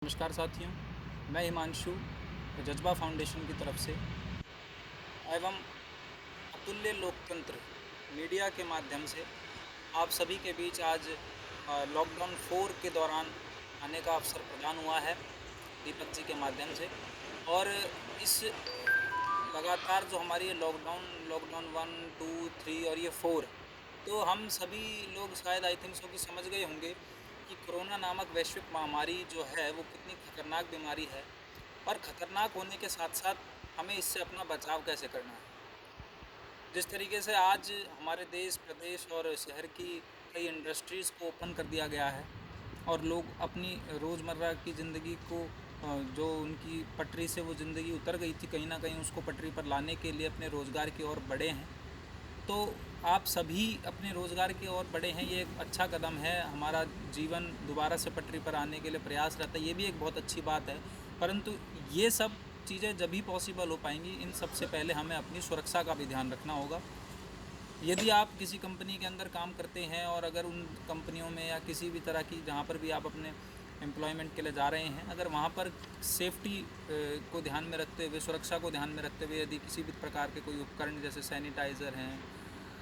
नमस्कार साथियों, मैं हिमांशु जज्बा फाउंडेशन की तरफ से एवं अतुल्य लोकतंत्र मीडिया के माध्यम से आप सभी के बीच आज लॉकडाउन 4 के दौरान आने का अवसर प्रदान हुआ है दीपक जी के माध्यम से। और इस लगातार जो हमारी ये लॉकडाउन 1, 2, 3 और ये 4, तो हम सभी लोग शायद आई थिंक सो कि समझ गए होंगे कि कोरोना नामक वैश्विक महामारी जो है वो कितनी खतरनाक बीमारी है और ख़तरनाक होने के साथ साथ हमें इससे अपना बचाव कैसे करना है। जिस तरीके से आज हमारे देश, प्रदेश और शहर की कई इंडस्ट्रीज़ को ओपन कर दिया गया है और लोग अपनी रोज़मर्रा की ज़िंदगी को जो उनकी पटरी से वो ज़िंदगी उतर गई थी, कहीं ना कहीं उसको पटरी पर लाने के लिए अपने रोज़गार की ओर बढ़े हैं। तो आप सभी अपने रोज़गार की ओर बढ़े हैं, ये एक अच्छा कदम है। हमारा जीवन दोबारा से पटरी पर आने के लिए प्रयास रहता है, ये भी एक बहुत अच्छी बात है। परंतु ये सब चीज़ें जब ही पॉसिबल हो पाएंगी, इन सबसे पहले हमें अपनी सुरक्षा का भी ध्यान रखना होगा। यदि आप किसी कंपनी के अंदर काम करते हैं और अगर उन कंपनियों में या किसी भी तरह की जहाँ पर भी आप अपने एम्प्लॉयमेंट के लिए जा रहे हैं, अगर वहाँ पर सेफ्टी को ध्यान में रखते हुए, सुरक्षा को ध्यान में रखते हुए यदि किसी भी प्रकार के कोई उपकरण जैसे सैनिटाइज़र हैं,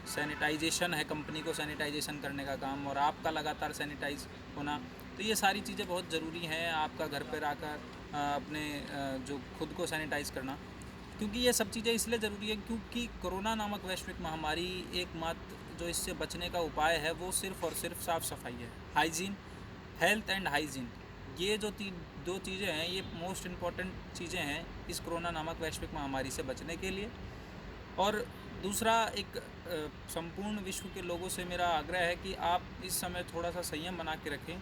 सैनिटाइजेशन है, कंपनी को सैनिटाइजेशन करने का काम और आपका लगातार सैनिटाइज होना, तो ये सारी चीज़ें बहुत ज़रूरी हैं। आपका घर पर आकर अपने जो खुद को सैनिटाइज़ करना, क्योंकि ये सब चीज़ें इसलिए ज़रूरी है क्योंकि कोरोना नामक वैश्विक महामारी एकमात्र जो इससे बचने का उपाय है वो सिर्फ़ और सिर्फ साफ़ सफाई है। हाइजीन, हेल्थ एंड हाइजीन, ये जो दो चीज़ें हैं, ये मोस्ट इम्पॉर्टेंट चीज़ें हैं इस कोरोना नामक वैश्विक महामारी से बचने के लिए। और दूसरा, एक संपूर्ण विश्व के लोगों से मेरा आग्रह है कि आप इस समय थोड़ा सा संयम बना के रखें,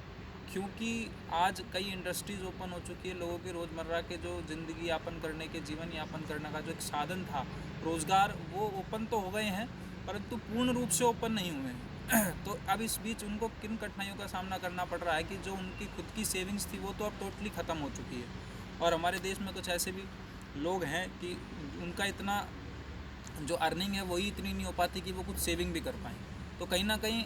क्योंकि आज कई इंडस्ट्रीज़ ओपन हो चुकी है। लोगों के रोज़मर्रा के जो ज़िंदगी यापन करने के, जीवन यापन करने का जो एक साधन था, रोज़गार, वो ओपन तो हो गए हैं परंतु पूर्ण रूप से ओपन नहीं हुए हैं। तो अब इस बीच उनको किन कठिनाइयों का सामना करना पड़ रहा है कि जो उनकी खुद की सेविंग्स थी वो तो अब टोटली ख़त्म हो चुकी है। और हमारे देश में कुछ ऐसे भी लोग हैं कि उनका इतना जो अर्निंग है वही इतनी नहीं हो पाती कि वो कुछ सेविंग भी कर पाएँ। तो कहीं ना कहीं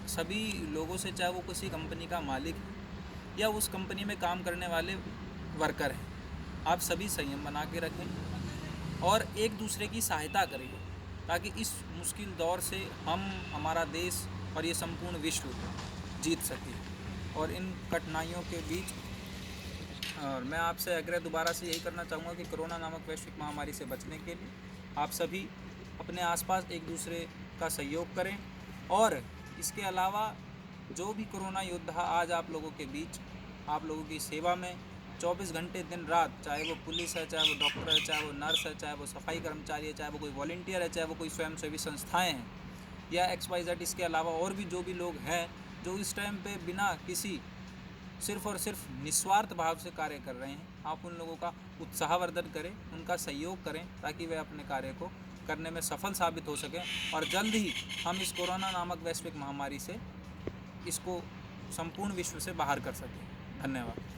सभी लोगों से, चाहे वो किसी कंपनी का मालिक है या उस कंपनी में काम करने वाले वर्कर हैं, आप सभी संयम बना के रखें और एक दूसरे की सहायता करें, ताकि इस मुश्किल दौर से हम, हमारा देश और ये संपूर्ण विश्व जीत सके। और इन कठिनाइयों के बीच और मैं आपसे आग्रह दोबारा से यही करना चाहूँगा कि कोरोना नामक वैश्विक महामारी से बचने के लिए आप सभी अपने आसपास एक दूसरे का सहयोग करें। और इसके अलावा जो भी कोरोना योद्धा आज आप लोगों के बीच, आप लोगों की सेवा में 24 घंटे दिन रात, चाहे वो पुलिस है, चाहे वो डॉक्टर है, चाहे वो नर्स है, चाहे वो सफाई कर्मचारी है, चाहे वो कोई वॉलंटियर है, चाहे वो कोई स्वयंसेवी संस्थाएं हैं या XYZ, इसके अलावा और भी जो भी लोग हैं जो इस टाइम पे बिना किसी, सिर्फ़ और सिर्फ निस्वार्थ भाव से कार्य कर रहे हैं, आप उन लोगों का उत्साहवर्धन करें, उनका सहयोग करें, ताकि वे अपने कार्य को करने में सफल साबित हो सकें और जल्द ही हम इस कोरोना नामक वैश्विक महामारी से इसको संपूर्ण विश्व से बाहर कर सकें। धन्यवाद।